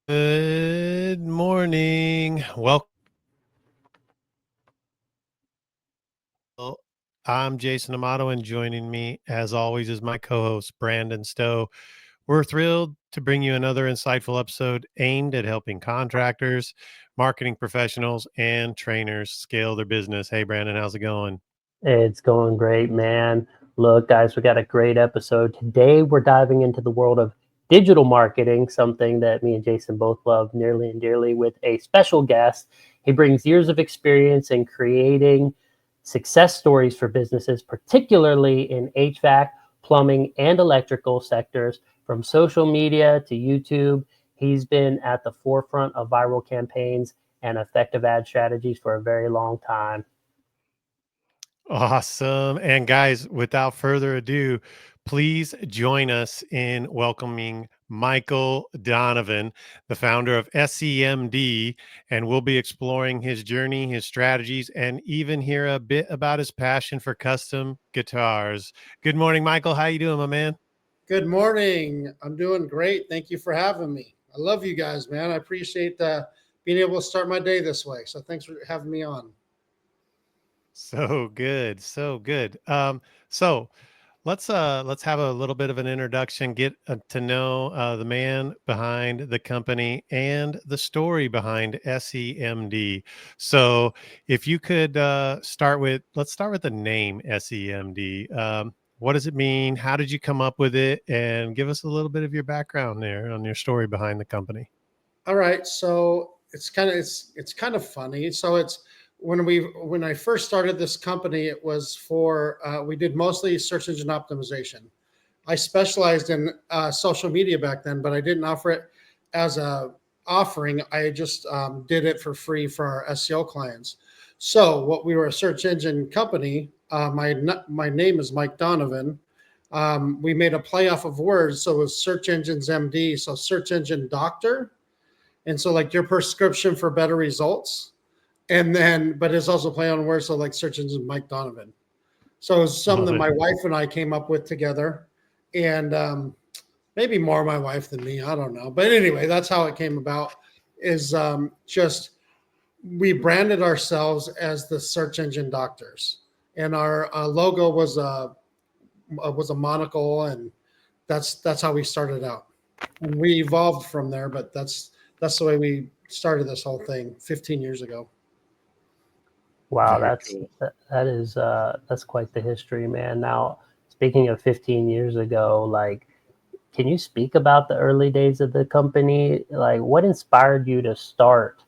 Good morning. Welcome. I'm Jason Amato, and joining me, as always, is my co host, Brandon Stowe. We're thrilled to bring you another insightful episode aimed at helping contractors, marketing professionals, and trainers scale their business. Hey, Brandon, how's it going? It's going great, man. Look, guys, we got a great episode. Today, we're diving into the world of digital marketing, something that me and Jason both love nearly and dearly, with a special guest. He brings years of experience in creating success stories for businesses, particularly in HVAC, plumbing, and electrical sectors, from social media to YouTube. He's been at the forefront of viral campaigns and effective ad strategies for a very long time. Awesome. And guys, without further ado, please join us in welcoming Michael Donovan, the founder of SEMD, and we'll be exploring his journey, his strategies, and even hear a bit about his passion for custom guitars. Good morning, Michael. How you doing, my man? Good morning. I'm doing great. Thank you for having me. I love you guys, man. I appreciate being able to start my day this way. So thanks for having me on. So good, so good. So let's have a little bit of an introduction, get to know the man behind the company and the story behind SEMD. So, if you could let's start with the name SEMD. What does it mean? How did you come up with it? And give us a little bit of your background there on your story behind the company. All right. So it's kind of funny. So it's when I first started this company, it was for we did mostly search engine optimization. I specialized in social media back then, but I didn't offer it as a offering. I just did it for free for our SEO clients. So what we were a search engine company. My name is Mike Donovan. We made a play off of words, so it was search engines MD, so search engine doctor, and so like your prescription for better results. And then, but it's also play on words, so like search engine Mike Donovan. So it's something Love that it. my wife and I came up with together, and maybe more my wife than me. I don't know, but anyway, that's how it came about. Is just we branded ourselves as the search engine doctors, and our logo was a monocle, and that's how we started out. And we evolved from there, but that's the way we started this whole thing 15 years ago. Wow, Very cool. that's quite the history, man. Now, speaking of 15 years ago, like, can you speak about the early days of the company? Like, what inspired you to start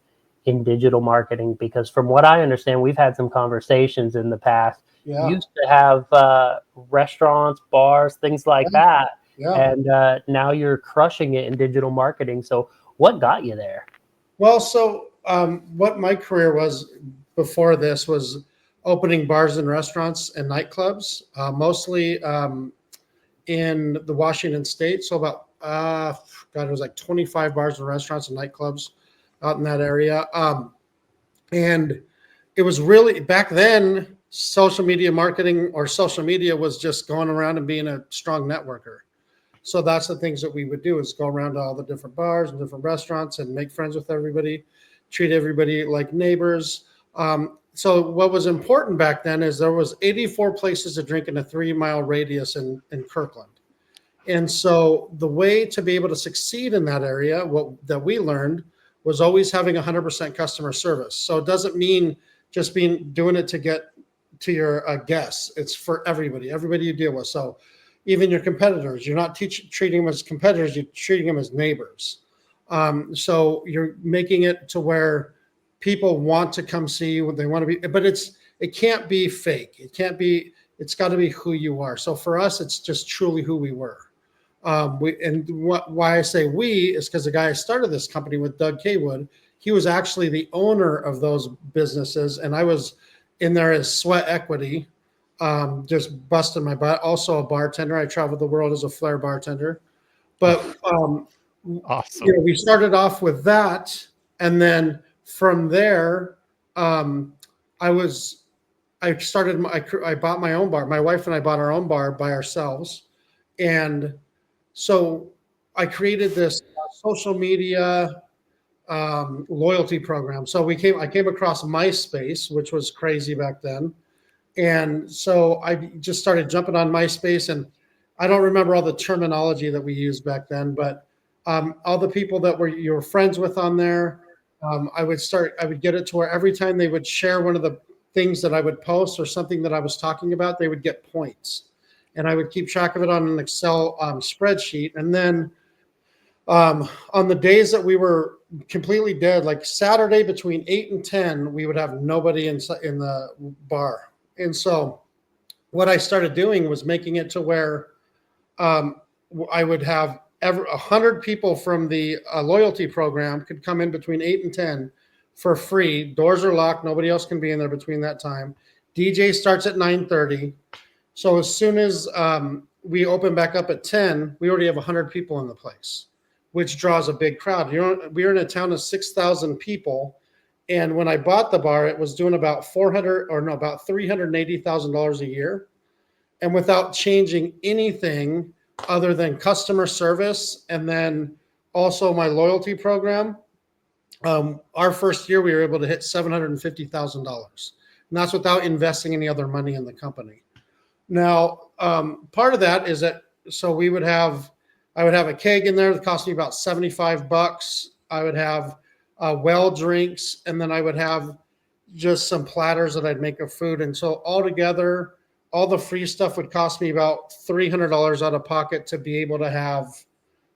in digital marketing? Because from what I understand, we've had some conversations in the past. You Yeah, used to have restaurants, bars, things like yeah, that, yeah. and now you're crushing it in digital marketing. So, what got you there? Well, so what my career was before this was opening bars and restaurants and nightclubs, mostly in the Washington State. So about God, it was like 25 bars and restaurants and nightclubs out in that area. And it was really back then. Social media marketing or social media was just going around and being a strong networker. So that's the things that we would do is go around to all the different bars and different restaurants and make friends with everybody, treat everybody like neighbors. So what was important back then is there was 84 places to drink in a 3 mile radius in Kirkland. And so the way to be able to succeed in that area, what that we learned was always having 100% customer service. So it doesn't mean just being doing it to get to your guests. It's for everybody you deal with. So even your competitors, you're not treating them as competitors, you're treating them as neighbors. So you're making it to where people want to come see you when they want to be, but it can't be fake. It can't be. It's got to be who you are. So for us, it's just truly who we were. Why I say we is because the guy I started this company with, Doug Kaywood, he was actually the owner of those businesses, and I was in there as sweat equity, just busting my butt. Also a bartender. I traveled the world as a flair bartender. But Awesome. we started off with that, and then from there, um, I was I started. I bought my own bar. My wife and I bought our own bar by ourselves, and so I created this social media. loyalty program. So I came across MySpace, which was crazy back then. And so I just started jumping on MySpace, and I don't remember all the terminology that we used back then, but all the people that you were friends with on there, I would get it to where every time they would share one of the things that I would post or something that I was talking about, they would get points. And I would keep track of it on an Excel spreadsheet. And then on the days that we were completely dead, like Saturday between 8 and 10, we would have nobody in the bar. And so what I started doing was making it to where I would have 100 people from the loyalty program could come in between 8 and 10 for free. Doors are locked. Nobody else can be in there between that time. DJ starts at 9:30. So as soon as we open back up at 10, we already have 100 people in the place, which draws a big crowd. We're in a town of 6,000 people. And when I bought the bar, it was doing about about $380,000 a year. And without changing anything other than customer service and then also my loyalty program, our first year we were able to hit $750,000. And that's without investing any other money in the company. Now, part of that is that I would have a keg in there that cost me about $75. I would have well drinks, and then I would have just some platters that I'd make of food. And so altogether, all the free stuff would cost me about $300 out of pocket to be able to have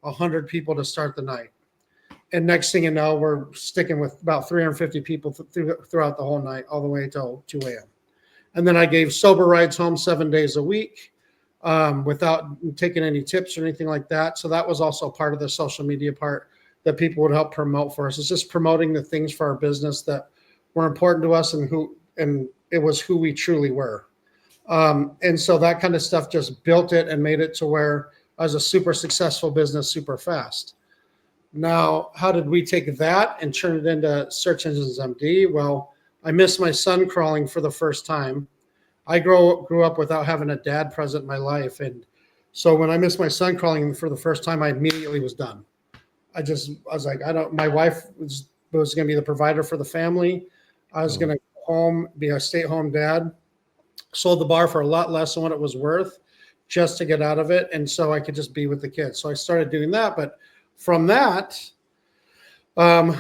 100 people to start the night. And next thing you know, we're sticking with about 350 people throughout the whole night, all the way till 2 a.m. And then I gave sober rides home 7 days a week without taking any tips or anything like that. So that was also part of the social media part that people would help promote for us. It's just promoting the things for our business that were important to us and it was who we truly were. And so that kind of stuff just built it and made it to where I was a super successful business super fast. Now, how did we take that and turn it into Search Engines MD? Well, I missed my son crawling for the first time. I grew up without having a dad present in my life. And so when I missed my son crawling for the first time, I immediately was done. I was like, my wife was going to be the provider for the family. I was going to go home, be a stay-at-home dad. Sold the bar for a lot less than what it was worth just to get out of it. And so I could just be with the kids. So I started doing that. But from that, there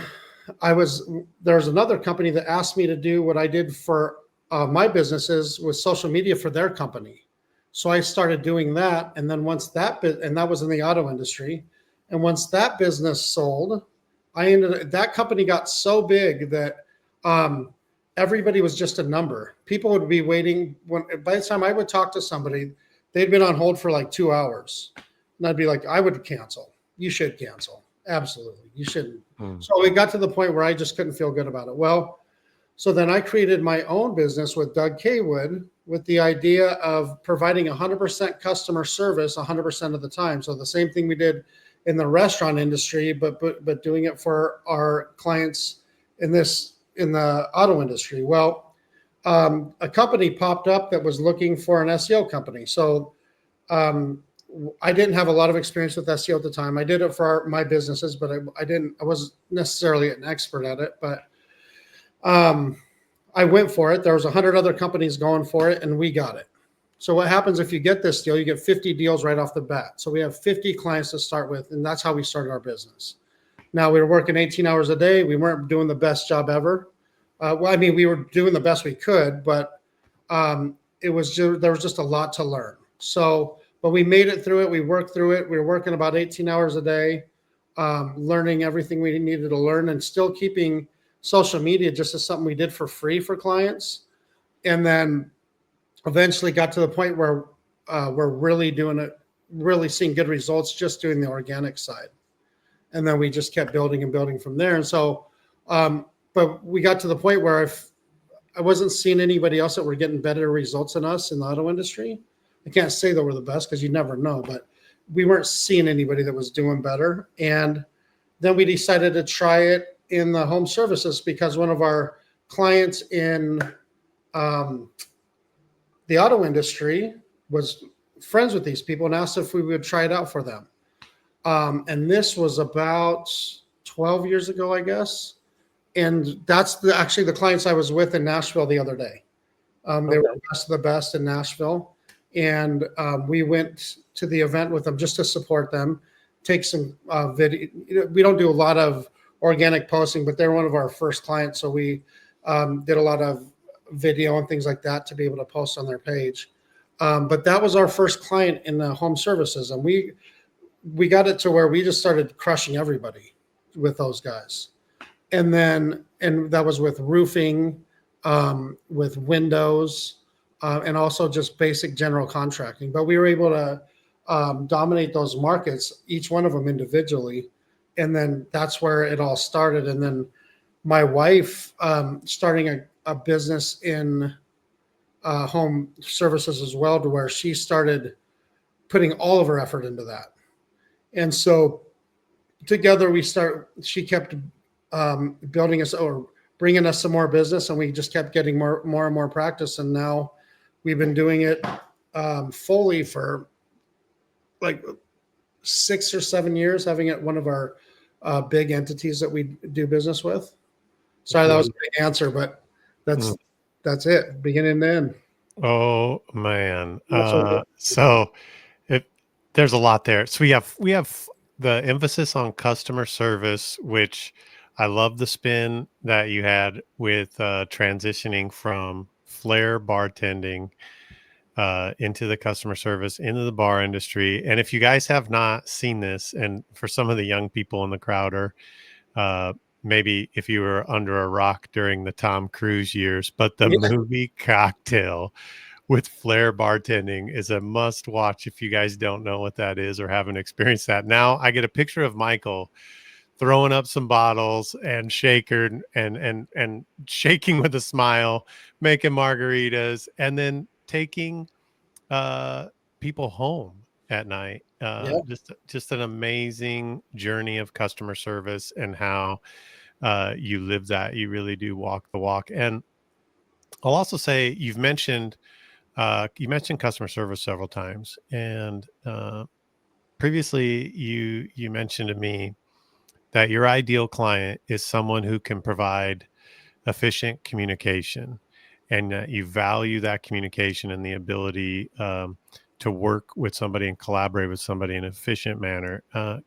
was another company that asked me to do what I did for my businesses with social media for their company. So I started doing that. And then and that was in the auto industry. And once that business sold, that company got so big that everybody was just a number. People would be waiting. By the time I would talk to somebody, they'd been on hold for like 2 hours. And I'd be like, I would cancel. You should cancel. Absolutely. You shouldn't. So it got to the point where I just couldn't feel good about it. Well, so then I created my own business with Doug Kaywood with the idea of providing 100% customer service 100% of the time. So the same thing we did in the restaurant industry, but doing it for our clients in the auto industry. Well, a company popped up that was looking for an SEO company. So I didn't have a lot of experience with SEO at the time. I did it for my businesses, but I wasn't necessarily an expert at it, but I went for it. There was 100 other companies going for it, and we got it. So what happens if you get this deal? You get 50 deals right off the bat. So we have 50 clients to start with, and that's how we started our business. Now, we were working 18 hours a day. We weren't doing the best job ever. We were doing the best we could, but there was just a lot to learn. So, but we made it through it. We worked through it. We were working about 18 hours a day, learning everything we needed to learn, and still keeping social media just as something we did for free for clients. And then eventually got to the point where we're really doing it, really seeing good results just doing the organic side. And then we just kept building and building from there. And so, but we got to the point where I wasn't seeing anybody else that were getting better results than us in the auto industry. I can't say that we're the best because you never know, but we weren't seeing anybody that was doing better. And then we decided to try it in the home services because one of our clients in the auto industry was friends with these people and asked if we would try it out for them. And this was about 12 years ago, I guess. And that's actually the clients I was with in Nashville the other day. They were Okay. the best of the best in Nashville. And we went to the event with them just to support them, take some video. We don't do a lot of organic posting, but they're one of our first clients. So we did a lot of video and things like that to be able to post on their page. But that was our first client in the home services. And we got it to where we just started crushing everybody with those guys. And that was with roofing, with windows, and also just basic general contracting. But we were able to dominate those markets, each one of them individually. And then that's where it all started. And then my wife starting a business in home services as well, to where she started putting all of her effort into that. And so together she kept building us or bringing us some more business, and we just kept getting more and more practice. And now we've been doing it fully for like 6 or 7 years, having it one of our big entities that we do business with. Sorry, that was a big answer, but that's it, beginning to end. Oh man. So So it there's a lot there. So we have the emphasis on customer service, which I love the spin that you had with transitioning from flair bartending into the customer service, into the bar industry. And if you guys have not seen this, and for some of the young people in the crowd, or uh, maybe if you were under a rock during the Tom Cruise years, but the yeah, movie Cocktail with flair bartending is a must watch if you guys don't know what that is or haven't experienced that. Now I get a picture of Michael throwing up some bottles and shaker and shaking with a smile, making margaritas, and then taking uh people home at night. yeah. Just an amazing journey of customer service, and how you live that. You really do walk the walk. And I'll also say you mentioned customer service several times, and previously you mentioned to me that your ideal client is someone who can provide efficient communication, and that you value that communication and the ability to work with somebody and collaborate with somebody in an efficient manner.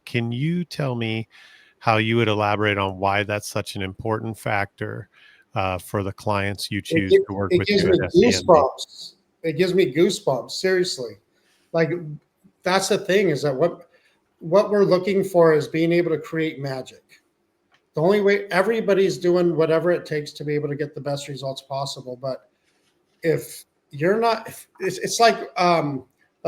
Can you tell me how you would elaborate on why that's such an important factor for the clients you It, choose gi- to work it with gives you me at SCND? goosebumps. It gives me goosebumps. Seriously, like that's the thing, is that what we're looking for is being able to create magic. The only way, everybody's doing whatever it takes to be able to get the best results possible. But if you're not, it's like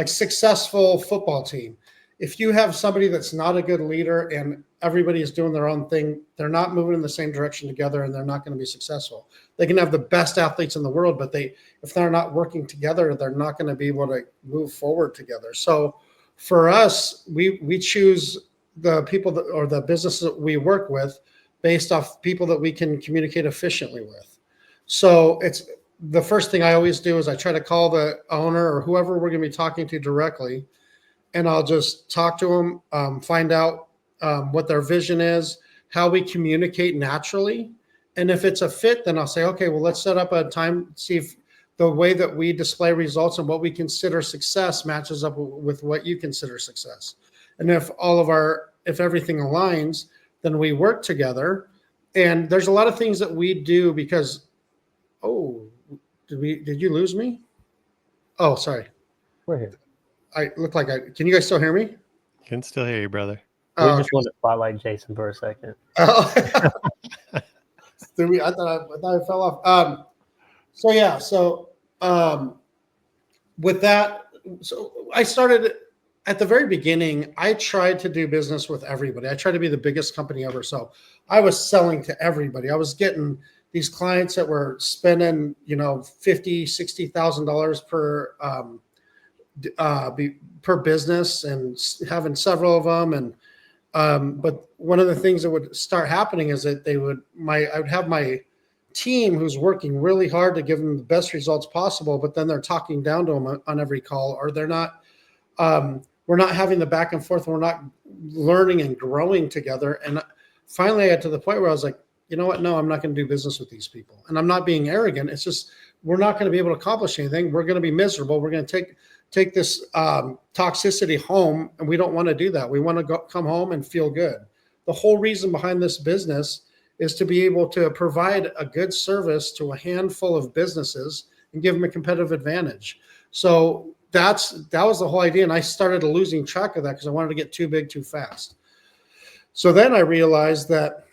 successful football team. If you have somebody that's not a good leader and everybody is doing their own thing, they're not moving in the same direction together, and they're not going to be successful. They can have the best athletes in the world, but if they're not working together, they're not going to be able to move forward together. So for us, we choose the people that, or the businesses that we work with, based off people that we can communicate efficiently with. So it's the first thing I always do is I try to call the owner or whoever we're going to be talking to directly, and I'll just talk to them, find out what their vision is, how we communicate naturally. And if it's a fit, then I'll say, okay, well, let's set up a time, see if the way that we display results and what we consider success matches up with what you consider success. And if everything aligns, then we work together. And there's a lot of things that we do because, oh, did you lose me? Oh, sorry. We're here. I look like can you guys still hear me? Can still hear you, brother. We Oh, just want to spotlight Jason for a second. oh. I thought I fell off. So yeah, with that, so I started at the very beginning. I tried to do business with everybody. I tried to be the biggest company ever. So I was selling to everybody. I was getting these clients that were spending, $50,000, $60,000 per business, and having several of them. And but one of the things that would start happening is that I would have my team who's working really hard to give them the best results possible, but then they're talking down to them on every call, or they're not. We're not having the back and forth. We're not learning and growing together. And finally I got to the point where I was like, you know what? No, I'm not going to do business with these people. And I'm not being arrogant. It's just, we're not going to be able to accomplish anything. We're going to be miserable. We're going to take this toxicity home. And we don't want to do that. We want to come home and feel good. The whole reason behind this business is to be able to provide a good service to a handful of businesses and give them a competitive advantage. So that was the whole idea. And I started losing track of that because I wanted to get too big too fast. So then I realized that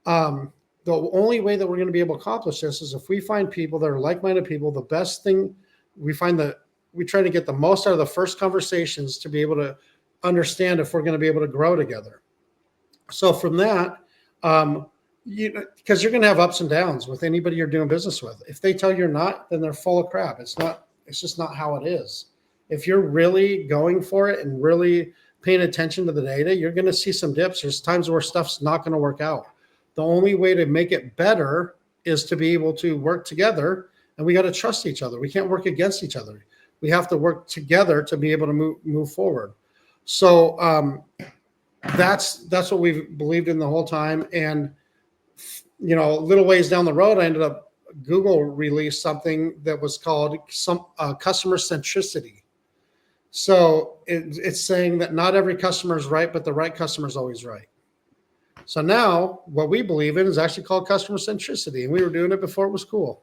the only way that we're going to be able to accomplish this is if we find people that are like-minded people. The best thing we find that we try to get the most out of the first conversations to be able to understand if we're going to be able to grow together. So from that, because you're going to have ups and downs with anybody you're doing business with. If they tell you you're not, then they're full of crap. It's just not how it is. If you're really going for it and really paying attention to the data, you're going to see some dips. There's times where stuff's not going to work out. The only way to make it better is to be able to work together, and we got to trust each other. We can't work against each other. We have to work together to be able to move forward. So that's what we've believed in the whole time. And a little ways down the road, I ended up Google released something that was called customer centricity. So it's saying that not every customer is right, but the right customer is always right. So now what we believe in is actually called customer centricity, and we were doing it before it was cool.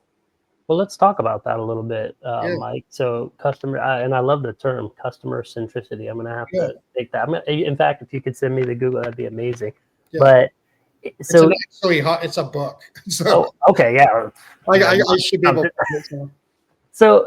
Well, let's talk about that a little bit, Yeah. Mike. So customer, and I love the term customer centricity. I'm going to have to take that. In fact, if you could send me the Google, that'd be amazing. Yeah. But so it's a book. So okay, yeah. I should be able to. So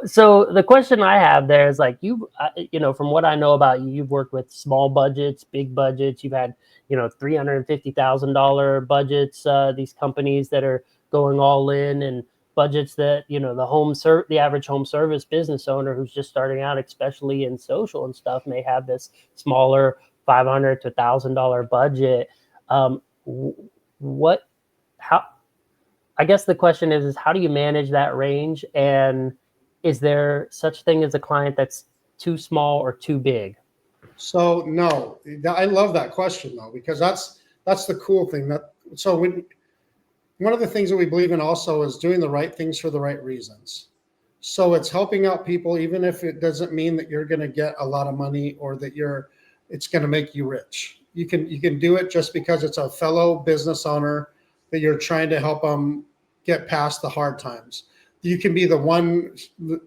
the question I have there is like from what I know about you, you've worked with small budgets, big budgets. You've had $350,000 budgets. These companies that are going all in, and budgets that the average home service business owner who's just starting out, especially in social and stuff, may have this smaller $500 to $1,000 budget. I guess the question is how do you manage that range, and is there such thing as a client that's too small or too big? So no, I love that question though, because that's the cool thing. One of the things that we believe in also is doing the right things for the right reasons. So it's helping out people, even if it doesn't mean that you're going to get a lot of money or that it's going to make you rich. You can do it just because it's a fellow business owner that you're trying to help them get past the hard times. You can be the one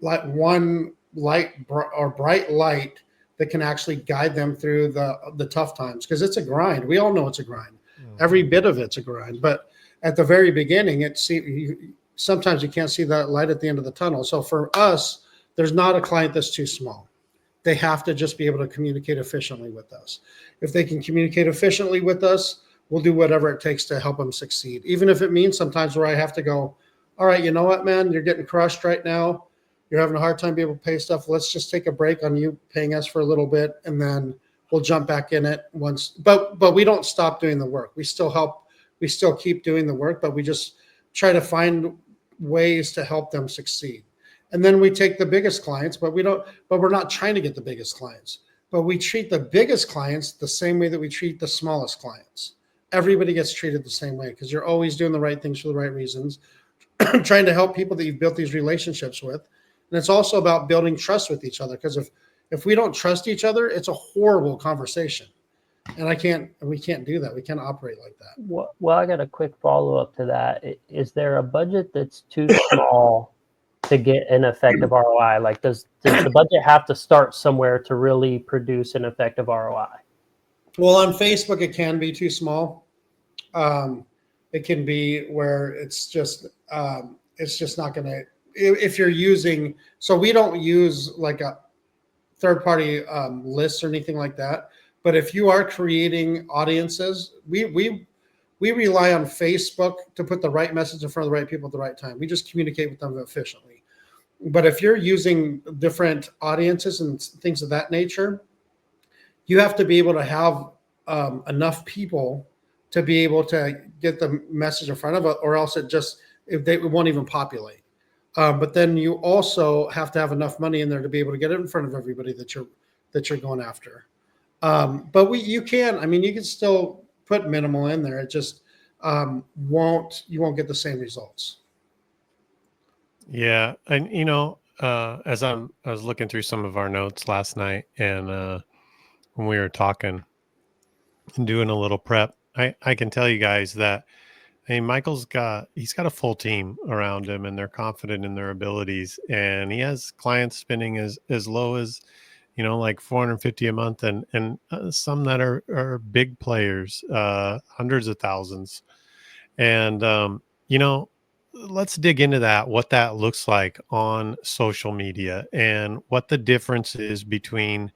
light or bright light that can actually guide them through the tough times, because it's a grind. We all know it's a grind. Mm-hmm. Every bit of it's a grind. But at the very beginning, sometimes you can't see that light at the end of the tunnel. So for us, there's not a client that's too small. They have to just be able to communicate efficiently with us. If they can communicate efficiently with us, we'll do whatever it takes to help them succeed. Even if it means sometimes where I have to go, all right, you know what, man, you're getting crushed right now. You're having a hard time being able to pay stuff. Let's just take a break on you paying us for a little bit, and then we'll jump back in it once. But we don't stop doing the work. We still help. We still keep doing the work, but we just try to find ways to help them succeed. And then we take the biggest clients, but we're not trying to get the biggest clients. But we treat the biggest clients the same way that we treat the smallest clients. Everybody gets treated the same way because you're always doing the right things for the right reasons, trying to help people that you've built these relationships with. And it's also about building trust with each other, because if we don't trust each other, it's a horrible conversation. And we can't do that. We can't operate like that. Well, I got a quick follow-up to that. Is there a budget that's too small to get an effective ROI? Like, does the budget have to start somewhere to really produce an effective ROI? Well, on Facebook, it can be too small. It can be where it's just not going to, if you're using, so we don't use like a third-party lists or anything like that. But if you are creating audiences, we rely on Facebook to put the right message in front of the right people at the right time. We just communicate with them efficiently. But if you're using different audiences and things of that nature, you have to be able to have enough people to be able to get the message in front of it, or else it won't even populate. But then you also have to have enough money in there to be able to get it in front of everybody that you're going after. But you can still put minimal in there. It just, you won't get the same results. Yeah, and as I was looking through some of our notes last night, and when we were talking and doing a little prep, I can tell you guys that, hey, he's got a full team around him, and they're confident in their abilities, and he has clients spending as low as like 450 a month, and some that are big players, hundreds of thousands. And let's dig into that, what that looks like on social media, and what the difference is between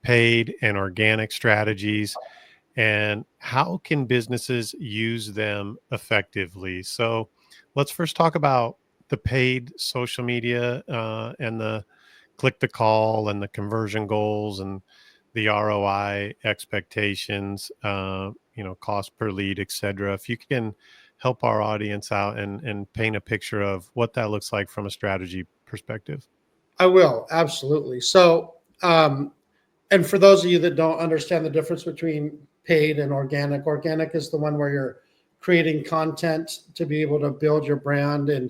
paid and organic strategies, and how can businesses use them effectively. So let's first talk about the paid social media, and the click to call and the conversion goals and the ROI expectations, cost per lead, etc. If you can help our audience out and paint a picture of what that looks like from a strategy perspective. I will, absolutely. So, and for those of you that don't understand the difference between paid and organic is the one where you're creating content to be able to build your brand and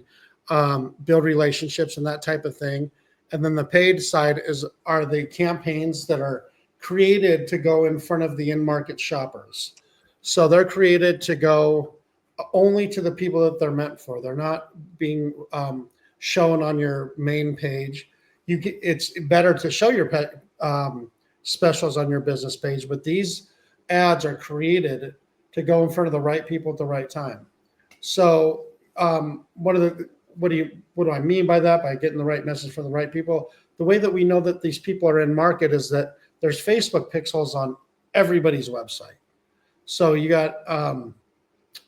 build relationships and that type of thing. And then the paid side are the campaigns that are created to go in front of the in-market shoppers. So they're created to go only to the people that they're meant for. They're not being shown on your main page. It's better to show your specials on your business page, but these ads are created to go in front of the right people at the right time. So, what do I mean by that? By getting the right message for the right people? The way that we know that these people are in market is that there's Facebook pixels on everybody's website. So you got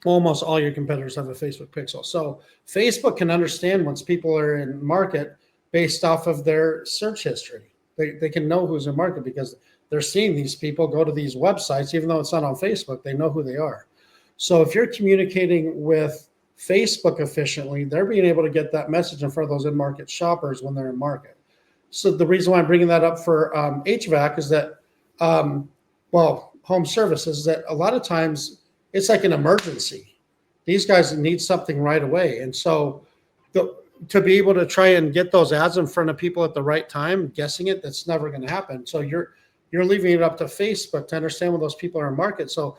almost all your competitors have a Facebook pixel. So Facebook can understand once people are in market based off of their search history. They can know who's in market because they're seeing these people go to these websites, even though it's not on Facebook, they know who they are. So if you're communicating with Facebook efficiently, they're being able to get that message in front of those in-market shoppers when they're in market. So the reason why I'm bringing that up for HVAC is that, home services, that a lot of times it's like an emergency. These guys need something right away. And so to be able to try and get those ads in front of people at the right time, guessing it, that's never going to happen. So you're leaving it up to Facebook to understand when those people are in market. So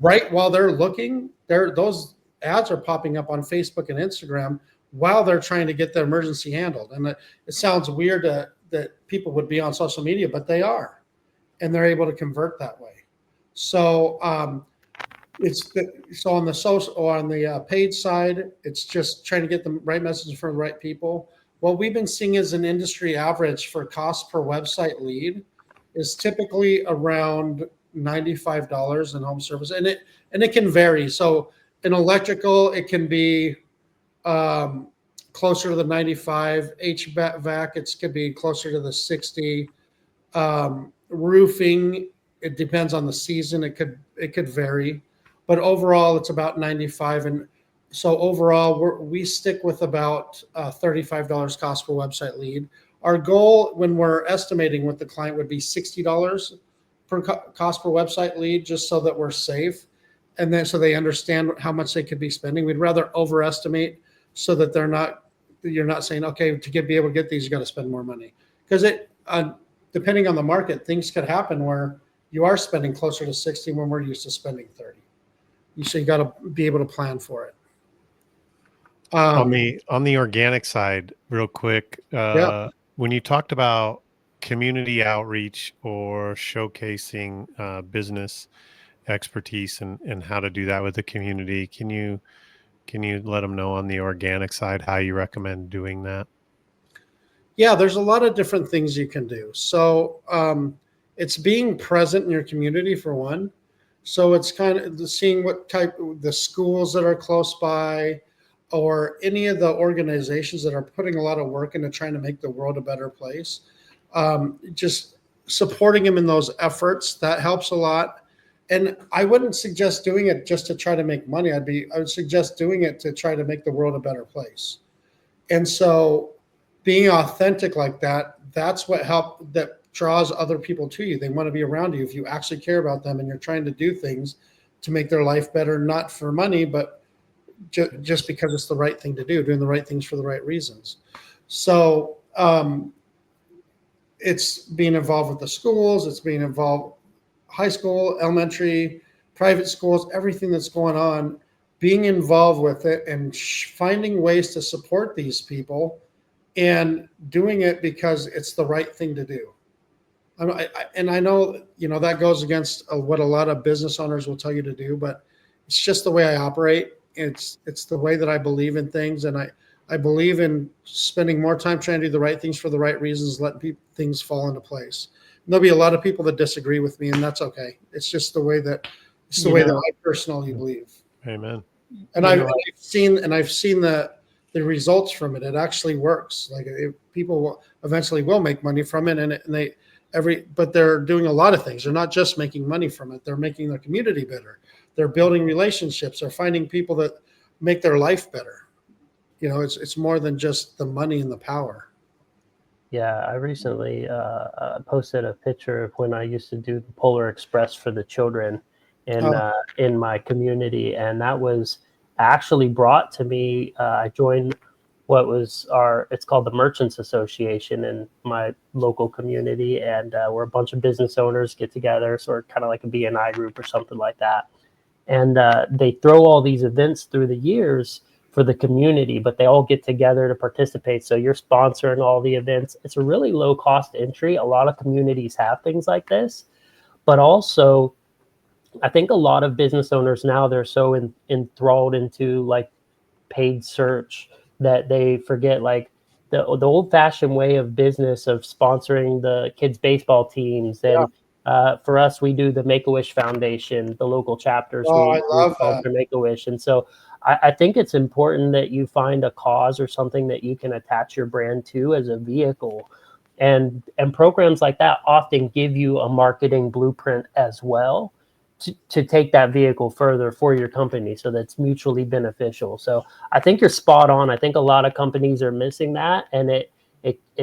right while they're looking, those ads are popping up on Facebook and Instagram while they're trying to get the emergency handled. And it sounds weird that people would be on social media, but they are, and they're able to convert that way. So so on the social or on the paid side, it's just trying to get the right message for the right people. What we've been seeing as an industry average for cost per website lead is typically around $95 in home service, and it can vary. So in electrical, it can be closer to the 95. HVAC, it could be closer to the 60. Roofing, it depends on the season. It could vary, but overall it's about 95. And so overall we stick with about $35 cost per website lead. Our goal when we're estimating with the client would be $60 per cost per website lead, just so that we're safe. And then so they understand how much they could be spending. We'd rather overestimate so that you're not saying, okay, to be able to get these, you got to spend more money. Because depending on the market, things could happen where you are spending closer to 60 when we're used to spending 30. So you got to be able to plan for it. On the organic side, real quick, Yeah. when you talked about community outreach or showcasing business expertise and how to do that with the community, can you let them know on the organic side how you recommend doing that? Yeah, there's a lot of different things you can do. So it's being present in your community for one. So it's kind of seeing what type the schools that are close by, or any of the organizations that are putting a lot of work into trying to make the world a better place. Just supporting them in those efforts, that helps a lot. And I wouldn't suggest doing it just to try to make money. I would suggest doing it to try to make the world a better place. And so being authentic like that, that's what that draws other people to you. They want to be around you if you actually care about them and you're trying to do things to make their life better, not for money, but just because it's the right thing to do, doing the right things for the right reasons. So it's being involved with the schools, it's being involved high school, elementary, private schools, everything that's going on, being involved with it and finding ways to support these people and doing it because it's the right thing to do. And I know, that goes against what a lot of business owners will tell you to do, but it's just the way I operate. It's the way that I believe in things. And I believe in spending more time trying to do the right things for the right reasons, letting things fall into place. And there'll be a lot of people that disagree with me, and that's okay. It's just the way that I personally believe. Amen. And I've seen the results from it. It actually works. Like people eventually will make money from it, and but they're doing a lot of things. They're not just making money from it. They're making their community better. They're building relationships. They're finding people that make their life better. It's more than just the money and the power. Yeah, I recently posted a picture of when I used to do the Polar Express for the children in my community, and that was actually brought to me. I joined it's called the Merchants Association in my local community, and where a bunch of business owners get together, sort of kind of like a BNI group or something like that. And they throw all these events through the years for the community, but they all get together to participate. So you're sponsoring all the events. It's a really low cost entry. A lot of communities have things like this, but also I think a lot of business owners now, they're so enthralled into like paid search that they forget like the old fashioned way of business of sponsoring the kids baseball teams. And for us, we do the Make-A-Wish Foundation, the local chapters. I love sponsor that. Make-A-Wish. And so I think it's important that you find a cause or something that you can attach your brand to as a vehicle. And programs like that often give you a marketing blueprint as well to take that vehicle further for your company, so that's mutually beneficial. So I think you're spot on. I think a lot of companies are missing that, and it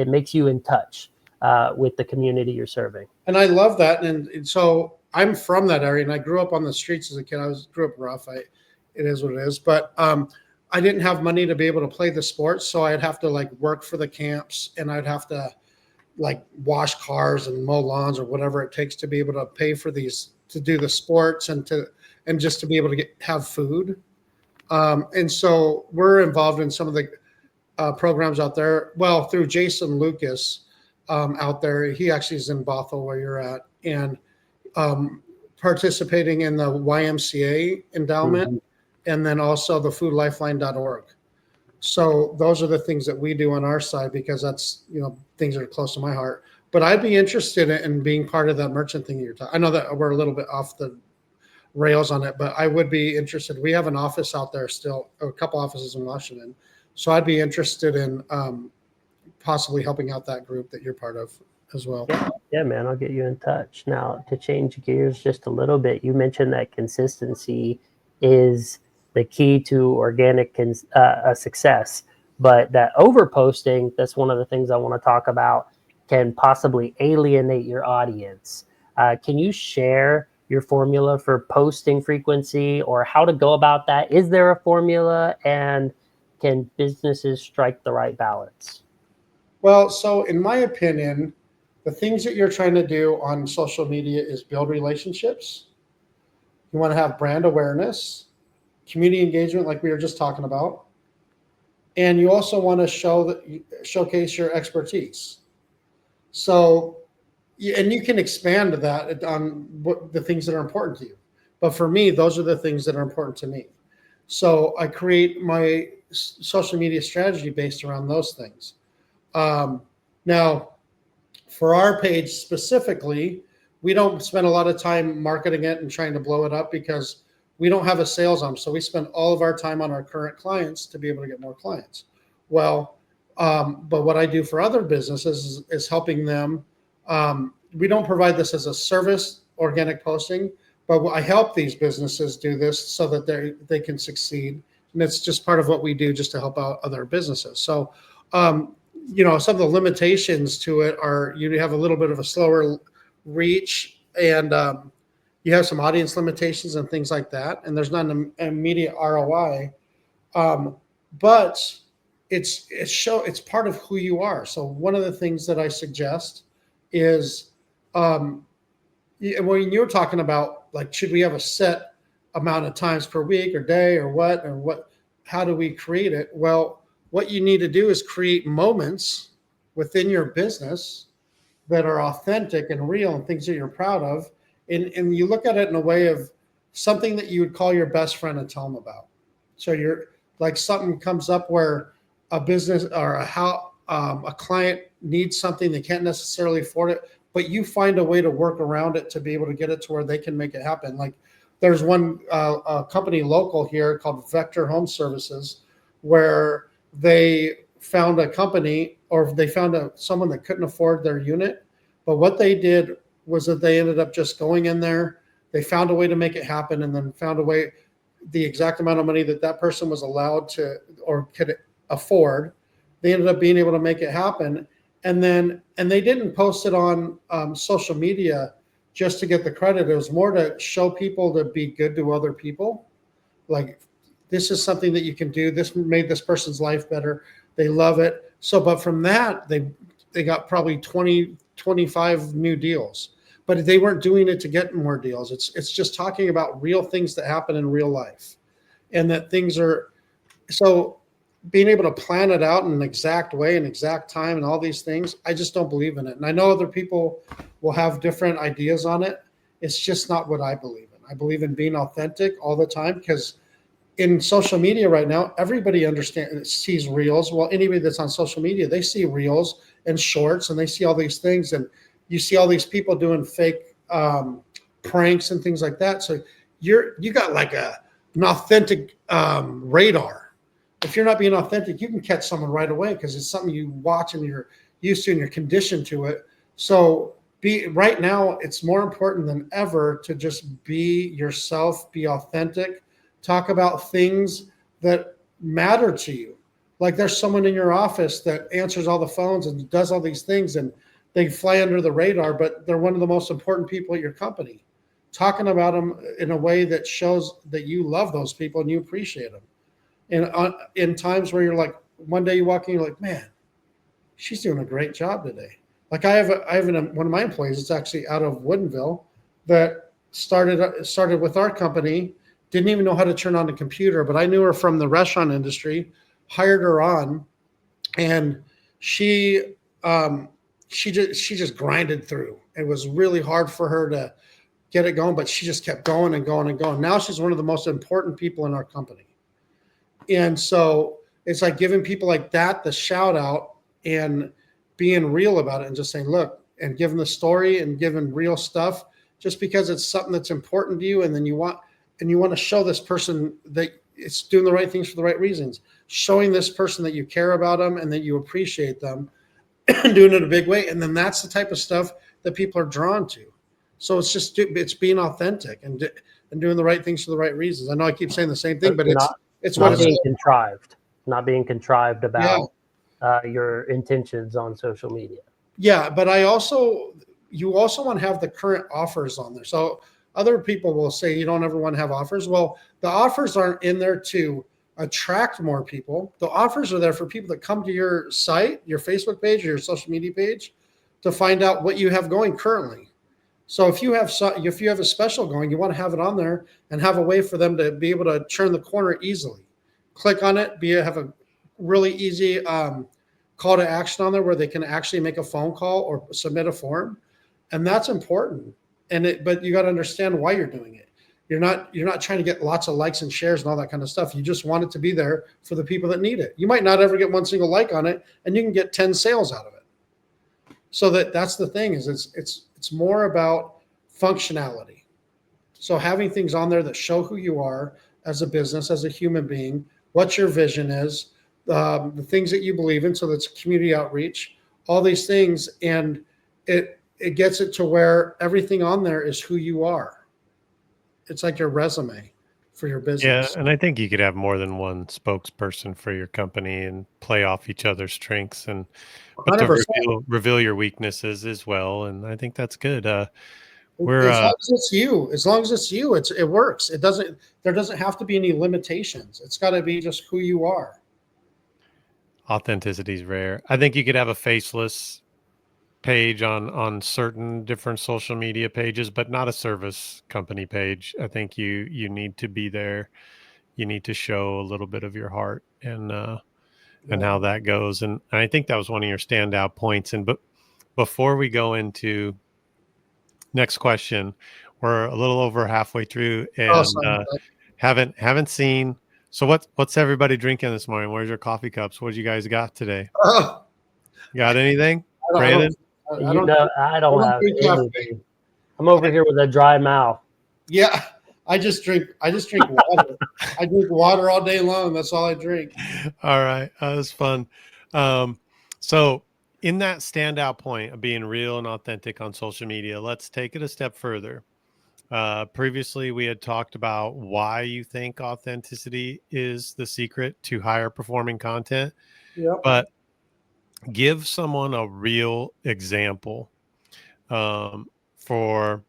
makes you in touch with the community you're serving. And I love that. And so I'm from that area, and I grew up on the streets as a kid. Grew up rough. It is what it is. But I didn't have money to be able to play the sports, so I'd have to like work for the camps, and I'd have to like wash cars and mow lawns or whatever it takes to be able to pay for these, to do the sports and just to be able to have food. And so we're involved in some of the programs out there. Well, through Jason Lucas out there, he actually is in Bothell where you're at, and participating in the YMCA endowment, and then also the foodlifeline.org. So those are the things that we do on our side, because that's, things that are close to my heart. But I'd be interested in being part of that merchant thing you're talking. I know that we're a little bit off the rails on it, but I would be interested. We have an office out there still, a couple offices in Washington. So I'd be interested in possibly helping out that group that you're part of as well. Yeah, man, I'll get you in touch. Now, to change gears just a little bit, you mentioned that consistency is the key to organic success, but that overposting, that's one of the things I want to talk about, can possibly alienate your audience. Can you share your formula for posting frequency, or how to go about that? Is there a formula, and can businesses strike the right balance? Well, so in my opinion, the things that you're trying to do on social media is build relationships. You want to have brand awareness, community engagement, like we were just talking about. And you also want to showcase your expertise. So, and you can expand that on what the things that are important to you. But for me, those are the things that are important to me. So I create my social media strategy based around those things. Now, for our page specifically, we don't spend a lot of time marketing it and trying to blow it up, because we don't have a sales arm. So we spend all of our time on our current clients to be able to get more clients. Well, but what I do for other businesses is helping them. We don't provide this as a service, organic posting, but I help these businesses do this so that they can succeed. And it's just part of what we do just to help out other businesses. So, some of the limitations to it are you have a little bit of a slower reach, and you have some audience limitations and things like that, and there's not an immediate ROI. Um, but it's part of who you are. So one of the things that I suggest is, um, when you were talking about, like, should we have a set amount of times per week or day or what, how do we create it? Well, what you need to do is create moments within your business that are authentic and real and things that you're proud of. And you look at it in a way of something that you would call your best friend and tell them about. So you're like, something comes up where a business or a client needs something, they can't necessarily afford it, but you find a way to work around it to be able to get it to where they can make it happen. Like, there's one a company local here called Vector Home Services, where they found a company, or they found someone that couldn't afford their unit. But what they did was that they ended up just going in there. They found a way to make it happen, and then found a way, the exact amount of money that that person was allowed to or could afford. They ended up being able to make it happen. And they didn't post it on social media just to get the credit. It was more to show people to be good to other people. Like, this is something that you can do. This made this person's life better. They love it. So, but from that, they got probably 20, 25 new deals. But they weren't doing it to get more deals. It's just talking about real things that happen in real life. And that things are, so being able to plan it out in an exact way, an exact time, and all these things, I just don't believe in it. And I know other people will have different ideas on it. It's just not what I believe in. I believe in being authentic all the time, because in social media right now, everybody sees reels. Well, anybody that's on social media, they see reels and shorts, and they see all these things, and you see all these people doing fake pranks and things like that. So you got like an authentic radar. If you're not being authentic, you can catch someone right away, because it's something you watch and you're used to and you're conditioned to it. So right now, it's more important than ever to just be yourself, be authentic, talk about things that matter to you. Like, there's someone in your office that answers all the phones and does all these things, and they fly under the radar, but they're one of the most important people at your company. Talking about them in a way that shows that you love those people and you appreciate them. And in times where you're like, one day you walk in, you're like, man, she's doing a great job today. Like, I have one of my employees. It's actually out of Woodinville, that started with our company. Didn't even know how to turn on the computer, but I knew her from the restaurant industry. Hired her on, and she just grinded through. It was really hard for her to get it going, but she just kept going and going and going. Now she's one of the most important people in our company. And so it's like giving people like that the shout out, and being real about it, and just saying, look, and giving the story and giving real stuff, just because it's something that's important to you. And then you want to show this person that it's doing the right things for the right reasons, showing this person that you care about them and that you appreciate them, and doing it in a big way. And then that's the type of stuff that people are drawn to. So it's being authentic and doing the right things for the right reasons. I know I keep saying the same thing, but it's what not it's being contrived, not being contrived yeah. about your intentions on social media. Yeah, but you also want to have the current offers on there. So other people will say you don't ever want to have offers. Well, the offers aren't in there to attract more people. The offers are there for people that come to your site, your Facebook page, or your social media page, to find out what you have going currently. So if you have a special going, you want to have it on there and have a way for them to be able to turn the corner easily. Click on it, have a really easy call to action on there where they can actually make a phone call or submit a form. And that's important. But you got to understand why you're doing it. You're not trying to get lots of likes and shares and all that kind of stuff. You just want it to be there for the people that need it. You might not ever get one single like on it, and you can get 10 sales out of it. So that's the thing, is it's more about functionality. So having things on there that show who you are as a business, as a human being, what your vision is, the things that you believe in. So that's community outreach, all these things. And it gets it to where everything on there is who you are. It's like your resume for your business. Yeah, and I think you could have more than one spokesperson for your company and play off each other's strengths, but to 100%. reveal your weaknesses as well. And I think that's good. We're As long as it's you, it works. There doesn't have to be any limitations. It's got to be just who you are. authenticity is rare. I think you could have a faceless page on certain different social media pages, but not a service company page. I think you need to be there. You need to show a little bit of your heart and Yeah. how that goes. And I think that was one of your standout points. And but before we go into next question, we're a little over halfway through Oh, and sorry. haven't seen. So what's everybody drinking this morning? Where's your coffee cups? What you guys got today? Oh, Got anything, I don't, Brandon? I don't, I I don't don't have drink caffeine. anything. I'm over here with a dry mouth. Yeah, I just drink water. I drink water all day long. That's all I drink. All right, that was fun. Um, so, in that standout point of being real and authentic on social media, let's take it a step further. Previously, we had talked about why you think authenticity is the secret to higher performing content, Yep. but give someone a real example for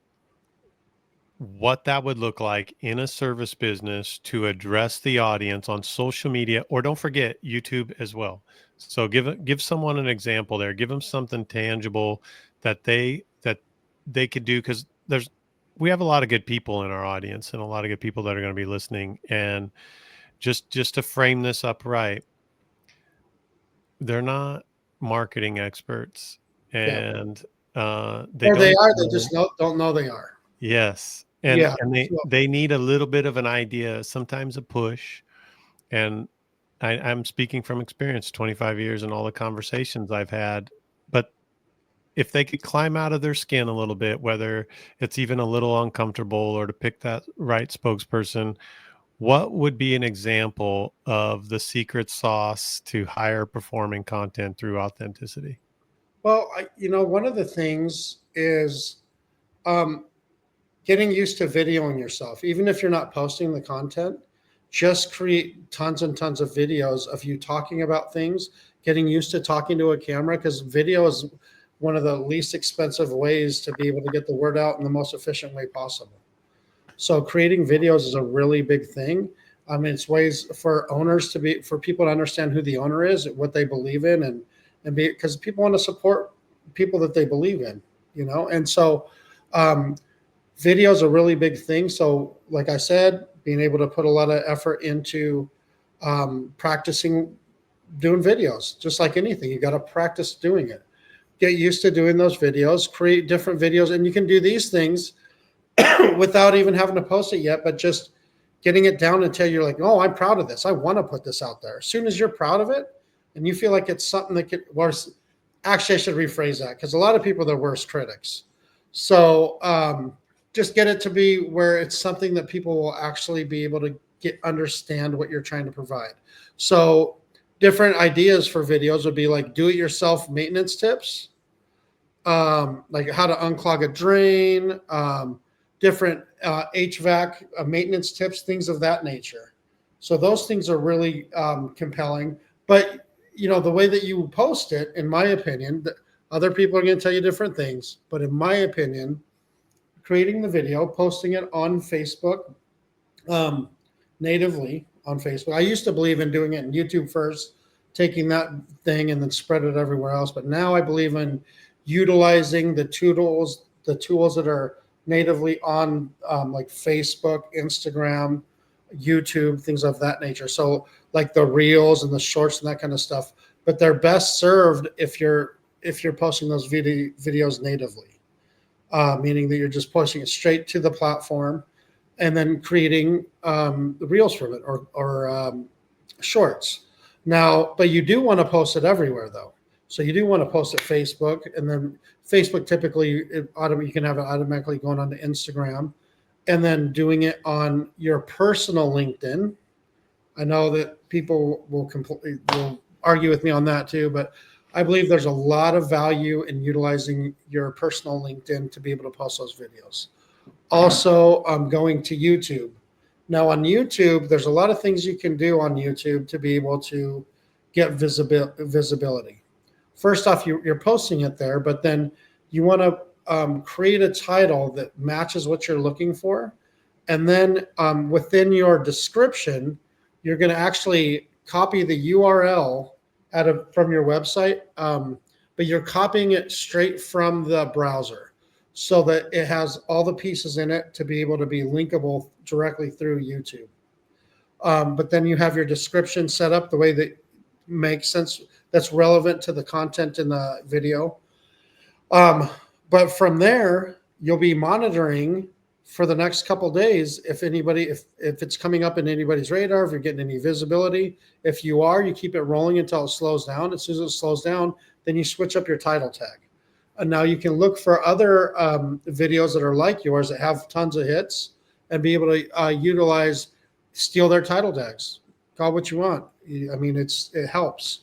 what that would look like in a service business to address the audience on social media, or don't forget YouTube as well. So give someone an example there. Give them something tangible that they could do, because we have a lot of good people in our audience and a lot of good people that are going to be listening. And just to frame this up right, they're not marketing experts, Yeah. and they Or they don't are. They know. just don't know they are. Yes, Yeah. and they So, they need a little bit of an idea, sometimes a push, and I'm speaking from experience, 25 years and all the conversations I've had. But if they could climb out of their skin a little bit, whether it's even a little uncomfortable or to pick that right spokesperson, what would be an example of the secret sauce to higher performing content through authenticity? well, one of the things is um, getting used to videoing yourself, even if you're not posting the content. Just create tons and tons of videos of you talking about things, getting used to talking to a camera, because video is one of the least expensive ways to be able to get the word out in the most efficient way possible. So creating videos is a really big thing. I mean, it's ways for owners for people to understand who the owner is, what they believe in, and because people want to support people that they believe in, and so um, video is a really big thing. So, like I said, being able to put a lot of effort into practicing doing videos, just like anything, you got to practice doing it. Get used to doing those videos, create different videos, and you can do these things without even having to post it yet, but just getting it down until you're like, oh, I'm proud of this. I want to put this out there. As soon as you're proud of it and you feel like it's something that could, worse, actually, I should rephrase that, because a lot of people are their worst critics. So just get it to be where it's something that people will actually be able to understand what you're trying to provide. So different ideas for videos would be like do-it-yourself maintenance tips, like how to unclog a drain, different HVAC maintenance tips, things of that nature. So those things are really compelling. But the way that you post it, in my opinion, other people are going to tell you different things. But in my opinion, creating the video, posting it on Facebook, um, natively on Facebook. I used to believe in doing it in YouTube first, taking that thing and then spread it everywhere else. But now I believe in utilizing the tools that are natively on like Facebook, Instagram, YouTube, things of that nature. So like the reels and the shorts and that kind of stuff. But they're best served if you're posting those videos natively, meaning that you're just posting it straight to the platform and then creating the reels from it or shorts. Now, but you do want to post it everywhere though. So you do want to post at Facebook, and then Facebook typically you can have it automatically going on to Instagram, and then doing it on your personal LinkedIn. I know that people will argue with me on that too, but I believe there's a lot of value in utilizing your personal LinkedIn to be able to post those videos. Also, going to YouTube. Now, on YouTube, there's a lot of things you can do on YouTube to be able to get visibility. First off, you're posting it there, but then you want to create a title that matches what you're looking for. And then within your description, you're going to actually copy the URL from your website, but you're copying it straight from the browser so that it has all the pieces in it to be able to be linkable directly through YouTube. But then you have your description set up the way that makes sense, that's relevant to the content in the video. But from there, you'll be monitoring for the next couple of days if it's coming up in anybody's radar, if you're getting any visibility. If you are, you keep it rolling until it slows down. As soon as it slows down, then you switch up your title tag. And now you can look for other videos that are like yours that have tons of hits and be able to steal their title tags. Call what you want. I mean, it helps.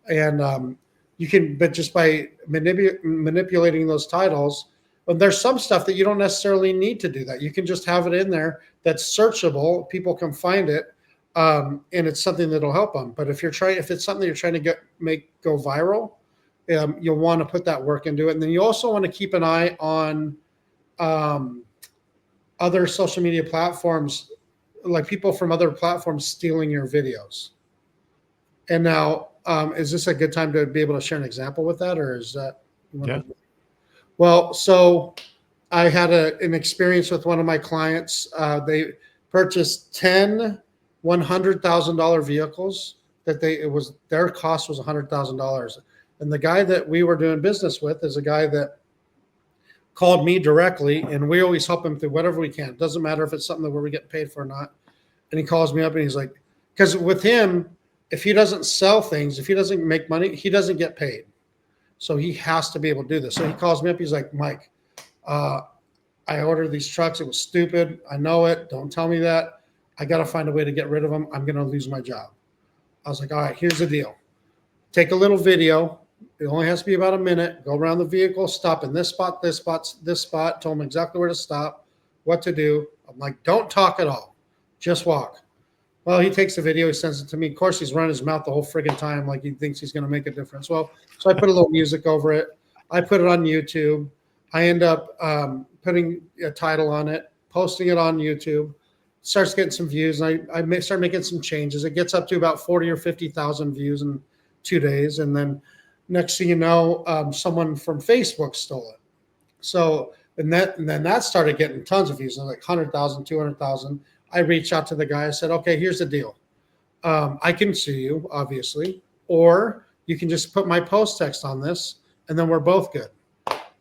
And you can, but just by manipulating those titles, but there's some stuff that you don't necessarily need to do that. You can just have it in there that's searchable. People can find it, and it's something that'll help them. But if it's something you're trying to make go viral, you'll want to put that work into it. And then you also want to keep an eye on other social media platforms, like people from other platforms stealing your videos. And now, is this a good time to be able to share an example with that, or is that? Yeah. Well, so I had an experience with one of my clients. They purchased 10 $100,000 vehicles their cost was $100,000. And the guy that we were doing business with is a guy that called me directly, and we always help him through whatever we can. It doesn't matter if it's something where we get paid for or not. And he calls me up and he's like, because with him, if he doesn't sell things, if he doesn't make money, he doesn't get paid. So he has to be able to do this. So he calls me up. He's like, Mike, I ordered these trucks. It was stupid. I know it. Don't tell me that. I got to find a way to get rid of them. I'm going to lose my job. I was like, all right, here's the deal. Take a little video. It only has to be about a minute. Go around the vehicle, stop in this spot, this spot, this spot. Tell him exactly where to stop, what to do. I'm like, don't talk at all. Just walk. Well, he takes the video, he sends it to me. Of course, he's running his mouth the whole friggin' time like he thinks he's going to make a difference. Well, so I put a little music over it. I put it on YouTube. I end up putting a title on it, posting it on YouTube. Starts getting some views, and I start making some changes. It gets up to about 40 or 50,000 views in 2 days. And then next thing you know, someone from Facebook stole it. So, and then that started getting tons of views, like 100,000, 200,000. I reached out to the guy. I said, okay, here's the deal. I can sue you, obviously, or you can just put my post text on this, and then we're both good.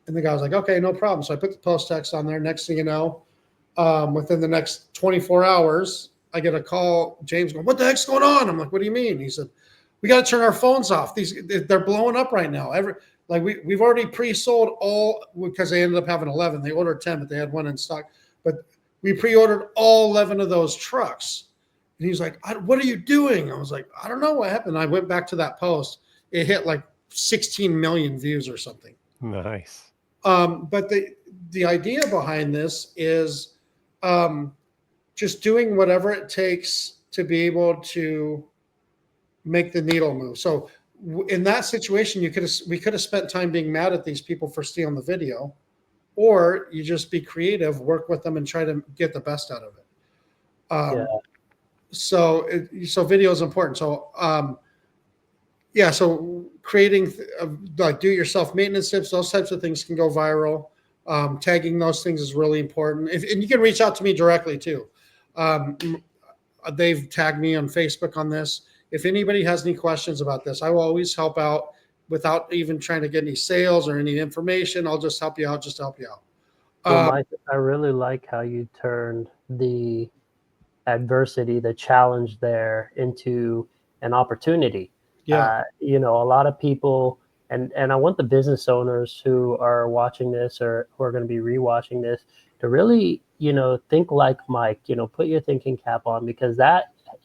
And the guy was like, okay, no problem. So I put the post text on there. Next thing you know, within the next 24 hours, I get a call, James going, what the heck's going on? I'm like, what do you mean? He said, we got to turn our phones off. They're blowing up right now. We've already pre-sold all, because they ended up having 11. They ordered 10, but they had one in stock. But we pre-ordered all 11 of those trucks. And he's like, what are you doing? I was like, I don't know what happened. I went back to that post. It hit like 16 million views or something. Nice. But the idea behind this is just doing whatever it takes to be able to make the needle move. So in that situation, we could have spent time being mad at these people for stealing the video, or you just be creative, work with them, and try to get the best out of it. So video is important. So so creating like do-it-yourself maintenance tips, those types of things can go viral. Tagging those things is really important. And you can reach out to me directly too. They've tagged me on Facebook on this. If anybody has any questions about this, I will always help out without even trying to get any sales or any information. I'll just help you out, Well, Mike, I really like how you turned the adversity, the challenge there, into an opportunity. Yeah. A lot of people, and I want the business owners who are watching this or who are going to be rewatching this to really, think like Mike, put your thinking cap on, because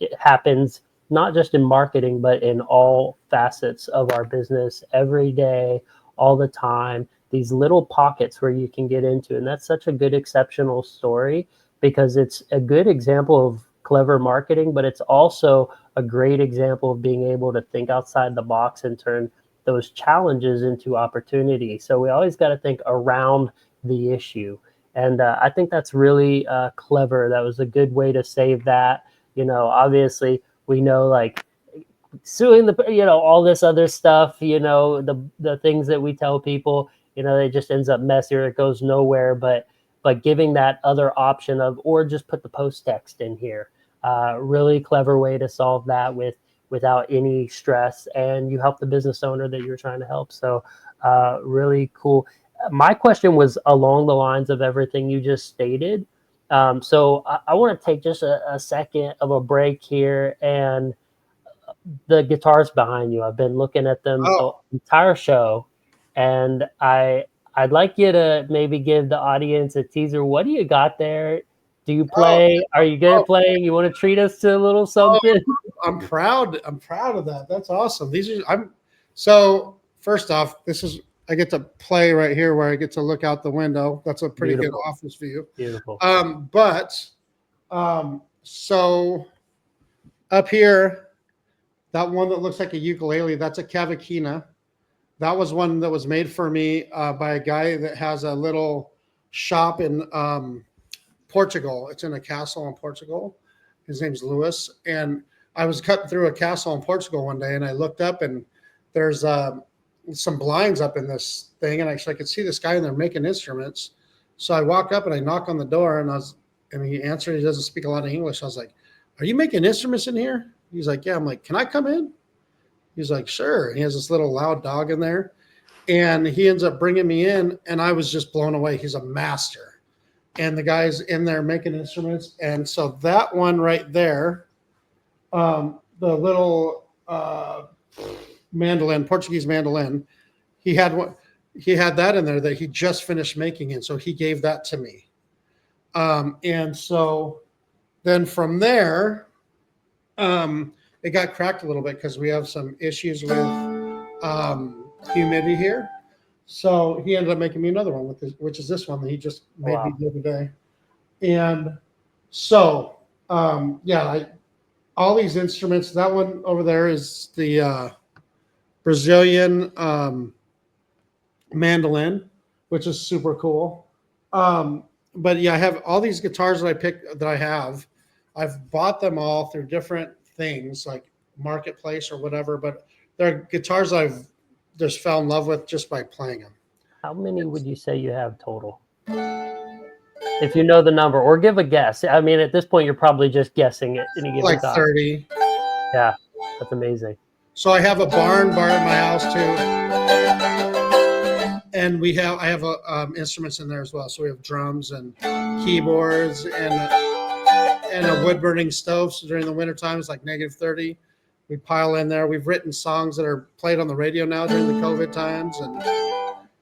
it happens not just in marketing, but in all facets of our business every day, all the time, these little pockets where you can get into. And that's such a good, exceptional story, because it's a good example of clever marketing, but it's also a great example of being able to think outside the box and turn those challenges into opportunity. So we always got to think around the issue. And I think that's really clever. That was a good way to save that. Obviously we know like suing all this other stuff, the things that we tell people, it just ends up messier. It goes nowhere. But giving that other option of, or just put the post text in here, really clever way to solve that without any stress, and you help the business owner that you're trying to help. So really cool. My question was along the lines of everything you just stated. So I want to take just a second of a break here, and the guitars behind you, I've been looking at them the Oh, entire show, and I'd like you to maybe give the audience a teaser. What do you got there? Do you oh, play? Are you good oh, at playing? You want to treat us to a little oh, something? I'm proud. I'm proud of that. That's awesome. So first off, I get to play right here where I get to look out the window. That's a pretty good Beautiful, office view. beautiful. So up here, that one that looks like a ukulele, that's a cavaquinha. That was one that was made for me by a guy that has a little shop in Portugal. It's in a castle in Portugal. His name's Lewis. And I was cutting through a castle in Portugal one day, and I looked up, and there's some blinds up in this thing, and I could see this guy in there making instruments. So I walk up and I knock on the door, and he answered. He doesn't speak a lot of English. I was like, "Are you making instruments in here?" He's like, "Yeah." I'm like, "Can I come in?" He's like, "Sure." And he has this little loud dog in there, and he ends up bringing me in, and I was just blown away. He's a master, and the guy's in there making instruments. And so that one right there, the little mandolin, Portuguese mandolin, he had one. He had that in there that he just finished making, and so he gave that to me. And so then from there, it got cracked a little bit because we have some issues with humidity here. So he ended up making me another one with this, which is this one that he just made me Wow. the other day. And so, all these instruments. That one over there is the Brazilian mandolin, which is super cool. But yeah, I have all these guitars that I have. I've bought them all through different things like marketplace or whatever, but they're guitars I've just fell in love with just by playing them. How many would you say you have total? If you know the number, or give a guess. I mean, at this point, you're probably just guessing at any given Like time. 30. Yeah, that's amazing. So I have a barn bar at my house too, and I have instruments in there as well. So we have drums and keyboards and a wood burning stove. So during the winter time, it's like -30. We pile in there. We've written songs that are played on the radio now during the COVID times,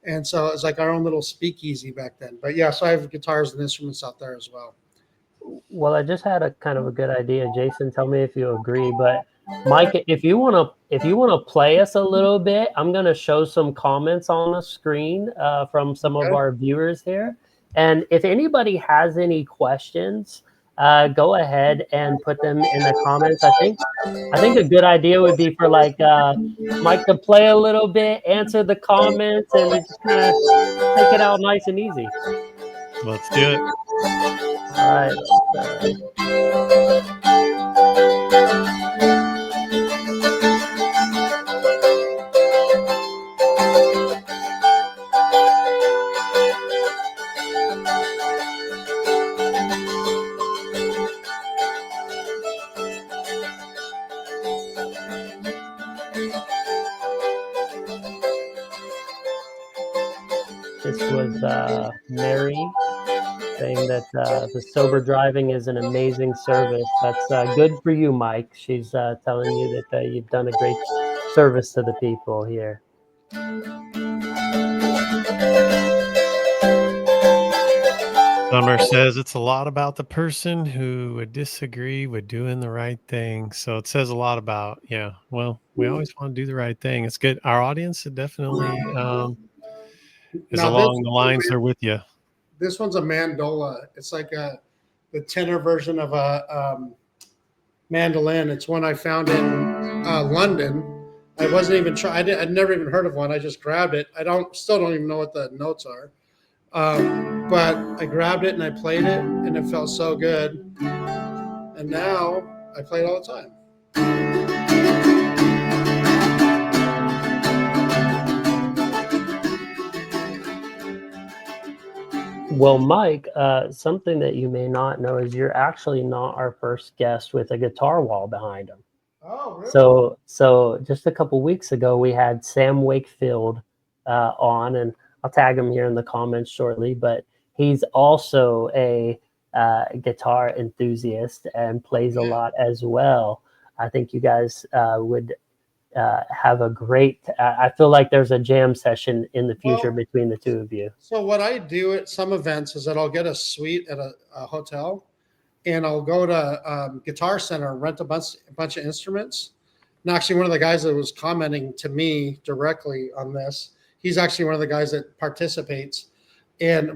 and so it's like our own little speakeasy back then. But yeah, so I have guitars and instruments out there as well. Well, I just had a kind of a good idea. Jason, tell me if you agree. But Mike, if you wanna play us a little bit, I'm gonna show some comments on the screen from some of Okay. our viewers here. And if anybody has any questions, go ahead and put them in the comments. I think a good idea would be for like Mike to play a little bit, answer the comments, and we just kind of take it out nice and easy. Let's do it. All right. This was Mary saying that the sober driving is an amazing service. That's good for you, Mike. She's telling you that you've done a great service to the people here. Summer says it's a lot about the person who would disagree with doing the right thing. So it says a lot about, yeah, well, we always want to do the right thing. It's good. Our audience definitely is Now this along the lines. They're with you. this one's a mandola. It's like the tenor version of a mandolin. It's one I found in London. I wasn't even try. I'd never even heard of one. I just grabbed it. Still don't even know what the notes are. But I grabbed it and I played it, and it felt so good. And now I play it all the time. Well, Mike, something that you may not know is you're actually not our first guest with a guitar wall behind him. Oh, really? So just a couple weeks ago, we had Sam Wakefield on, and I'll tag him here in the comments shortly. But he's also a guitar enthusiast and plays a Yeah. lot as well. I think you guys would have a great. I feel like there's a jam session in the future Well, between the two of you. so what I do at some events is that I'll get a suite at a hotel, and I'll go to Guitar Center and rent a bunch of instruments. And actually, one of the guys that was commenting to me directly on this, he's actually one of the guys that participates. I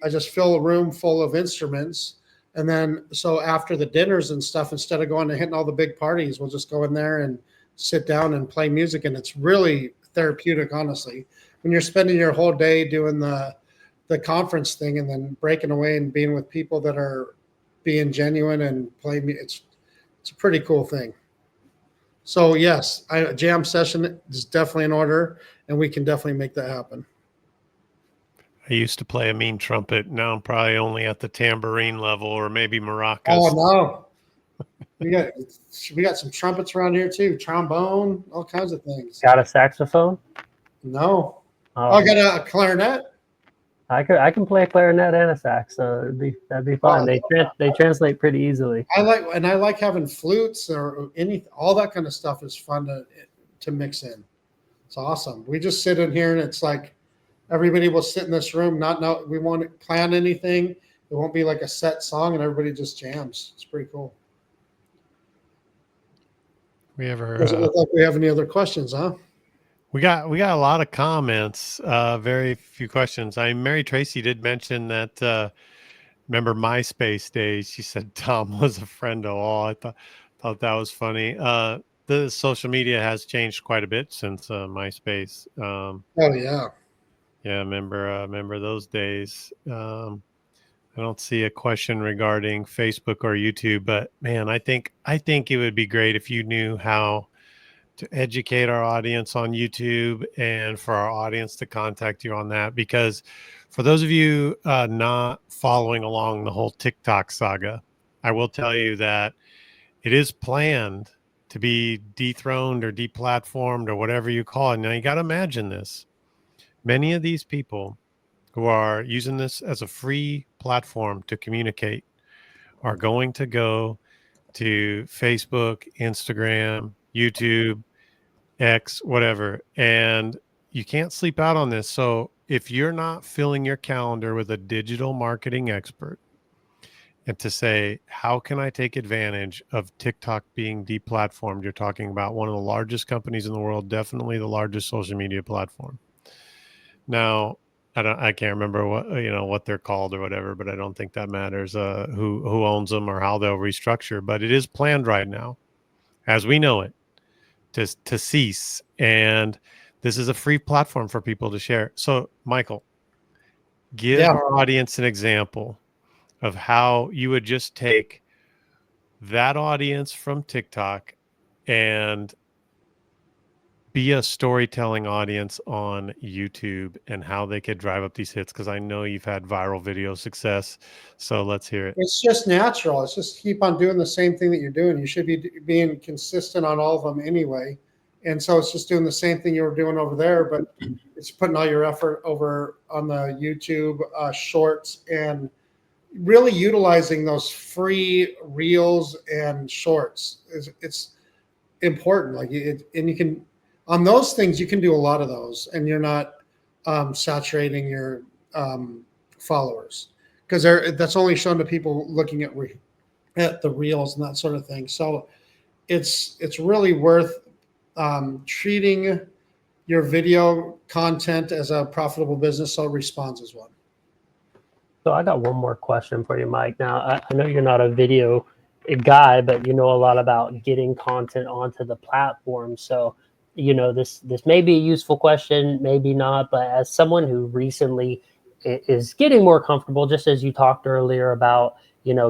just fill a room full of instruments, and then so after the dinners and stuff, instead of going and hitting all the big parties, we'll just go in there and sit down and play music, and it's really therapeutic, honestly. When you're spending your whole day doing the conference thing and then breaking away and being with people that are being genuine and playing, it's a pretty cool thing. So yes, a jam session is definitely in order, and we can definitely make that happen. I used to play a mean trumpet. Now I'm probably only at the tambourine level or maybe Oh maracas. no, we got we got some trumpets around here too, trombone, all kinds of things. Got a saxophone? No, Oh, I got a clarinet. I can play a clarinet and a sax, so that'd be fun. Oh, They translate pretty easily. I like having flutes or all that kind of stuff is fun to mix in. It's awesome. We just sit in here and it's like everybody will sit in this room, not know we won't plan anything. It won't be like a set song, and everybody just jams. It's pretty cool. We ever Doesn't look like we have any other questions, huh? we got a lot of comments, very few questions. Mary Tracy did mention that remember MySpace days. She said Tom was a friend of all. I thought that was funny. The social media has changed quite a bit since MySpace. Oh yeah. Yeah, remember those days. I don't see a question regarding Facebook or YouTube, but man, I think it would be great if you knew how to educate our audience on YouTube and for our audience to contact you on that. Because for those of you not following along the whole TikTok saga, I will tell you that it is planned to be dethroned or deplatformed or whatever you call it. Now you got to imagine this. Many of these people who are using this as a free platform to communicate are going to go to Facebook, Instagram, YouTube, X, whatever. And you can't sleep out on this. So if you're not filling your calendar with a digital marketing expert and to say, how can I take advantage of TikTok being deplatformed? You're talking about one of the largest companies in the world, definitely the largest social media platform. Now, I can't remember what they're called or whatever, but I don't think that matters who owns them or how they'll restructure. But it is planned right now, as we know it, to cease. And this is a free platform for people to share. So, Michael, give Yeah. our audience an example of how you would just take that audience from TikTok and be a storytelling audience on YouTube and how they could drive up these hits, because I know you've had viral video success. So let's hear it. It's just natural. It's just keep on doing the same thing that you're doing. You should be being consistent on all of them anyway. And so it's just doing the same thing you were doing over there, but it's putting all your effort over on the YouTube shorts and really utilizing those free reels and shorts. It's important. And you can, on those things, you can do a lot of those, and you're not saturating your followers, because that's only shown to people looking at the reels and that sort of thing. So it's really worth treating your video content as a profitable business, so it responds as one. So I got one more question for you, Mike. Now, I know you're not a video guy, but you know a lot about getting content onto the platform. So, this may be a useful question, maybe not. But as someone who recently is getting more comfortable, just as you talked earlier about,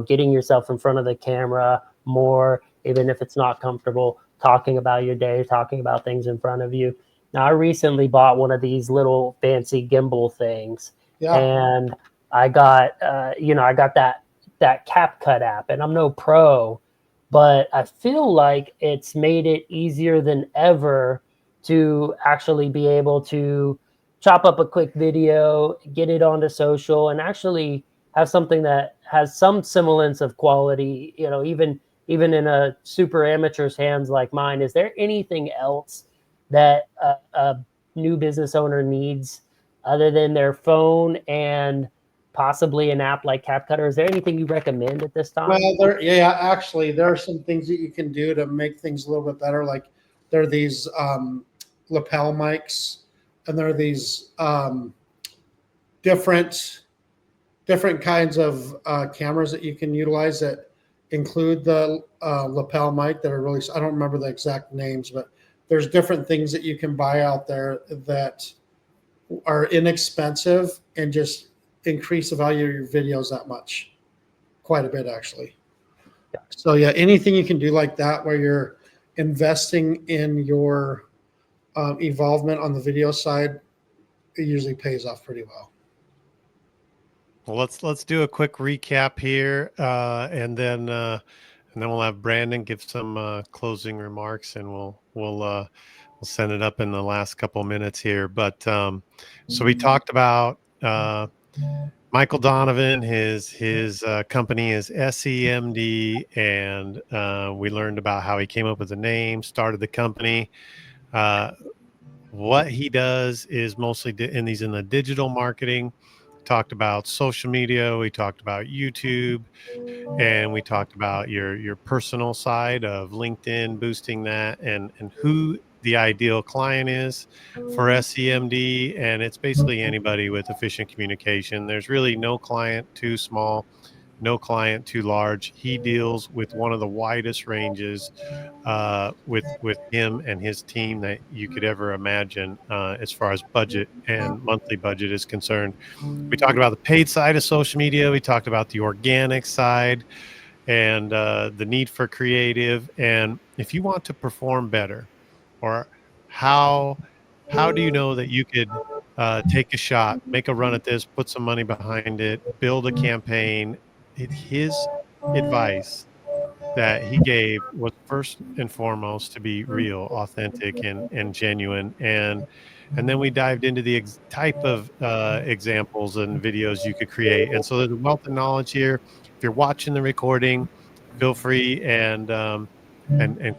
getting yourself in front of the camera more, even if it's not comfortable, talking about your day, talking about things in front of you. Now, I recently bought one of these little fancy gimbal things, Yeah. and I got that CapCut app, and I'm no pro, but I feel like it's made it easier than ever to actually be able to chop up a quick video, get it onto social, and actually have something that has some semblance of quality. Even in a super amateur's hands like mine. Is there anything else that a new business owner needs other than their phone and possibly an app like CapCut? Or is there anything you recommend at this time? Well, actually, there are some things that you can do to make things a little bit better. Like there are these lapel mics, and there are these different different kinds of cameras that you can utilize that include the lapel mic that are really, I don't remember the exact names, but there's different things that you can buy out there that are inexpensive and just increase the value of your videos that much, quite a bit actually. So yeah, anything you can do like that where you're investing in your evolvement on the video side, it usually pays off pretty well. Well, let's do a quick recap here, and then we'll have Brandon give some closing remarks, and we'll send it up in the last couple of minutes here. But so we talked about Michael Donovan. His company is SEMD, and we learned about how he came up with the name, started the company. Uh, what he does is mostly he's in the digital marketing. Talked about social media. We talked about YouTube, and we talked about your personal side of LinkedIn, boosting that, and who the ideal client is for SEMD. And it's basically anybody with efficient communication. There's really no client too small, no client too large. He deals with one of the widest ranges with him and his team that you could ever imagine as far as budget and monthly budget is concerned. We talked about the paid side of social media. We talked about the organic side and the need for creative. And if you want to perform better, or how how do you know that you could take a shot, make a run at this, put some money behind it, build a campaign? His advice that he gave was first and foremost to be real, authentic, and genuine. And then we dived into the type of examples and videos you could create. And so there's a wealth of knowledge here. If you're watching the recording, feel free and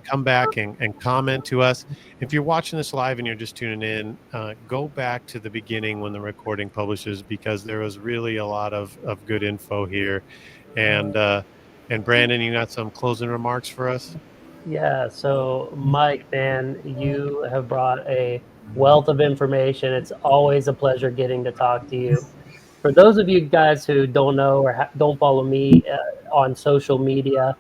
come back and comment to us. If you're watching this live and you're just tuning in, go back to the beginning when the recording publishes, because there was really a lot of good info here. And and Brandon, you got some closing remarks for us? Yeah, so Mike, man, you have brought a wealth of information. It's always a pleasure getting to talk to you. For those of you guys who don't know or don't follow me on social media,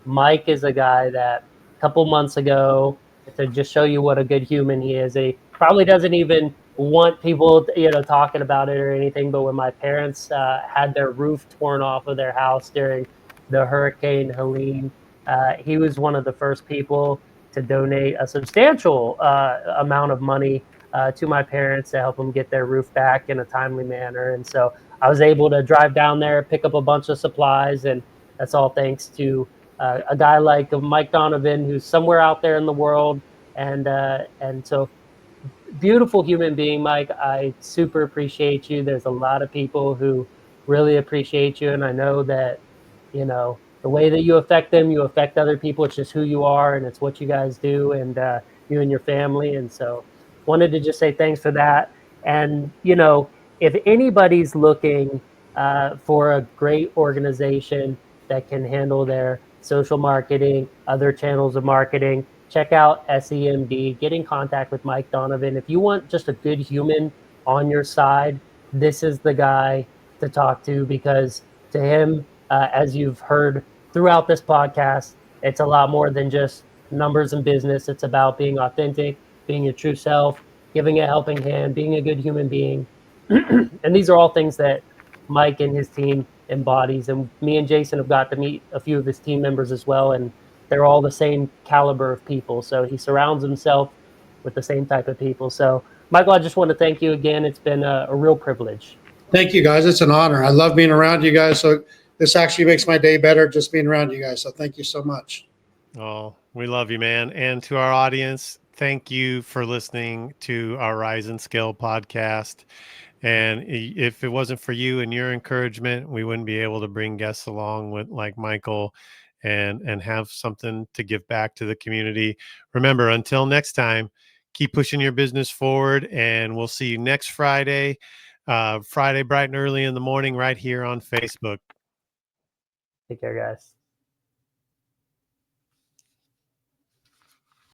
Mike is a guy that a couple months ago, to just show you what a good human he is, he probably doesn't even want people, talking about it or anything. But when my parents had their roof torn off of their house during the Hurricane Helene, he was one of the first people to donate a substantial amount of money to my parents to help them get their roof back in a timely manner. And so I was able to drive down there, pick up a bunch of supplies, and that's all thanks to a guy like Mike Donovan, who's somewhere out there in the world. And so beautiful human being, Mike. I super appreciate you. There's a lot of people who really appreciate you, and I know that the way that you affect them, you affect other people. It's just who you are, and it's what you guys do, and you and your family. And so, wanted to just say thanks for that. And if anybody's looking for a great organization that can handle their social marketing, other channels of marketing, check out SEMD. Get in contact with Mike Donovan. If you want just a good human on your side, this is the guy to talk to, because to him, as you've heard throughout this podcast, it's a lot more than just numbers and business. It's about being authentic, being your true self, giving a helping hand, being a good human being. And these are all things that Mike and his team embodies. And me and Jason have got to meet a few of his team members as well, and they're all the same caliber of people. So he surrounds himself with the same type of people. So, Michael, I just want to thank you again. It's been a real privilege. Thank you, guys. It's an honor. I love being around you guys. So this actually makes my day better just being around you guys. So thank you so much. Oh, we love you, man. And to our audience, thank you for listening to our Rise and Scale podcast. And if it wasn't for you and your encouragement, we wouldn't be able to bring guests along with like Michael and have something to give back to the community. Remember, until next time, keep pushing your business forward, and we'll see you next Friday, Friday bright and early in the morning, right here on Facebook. Take care, guys.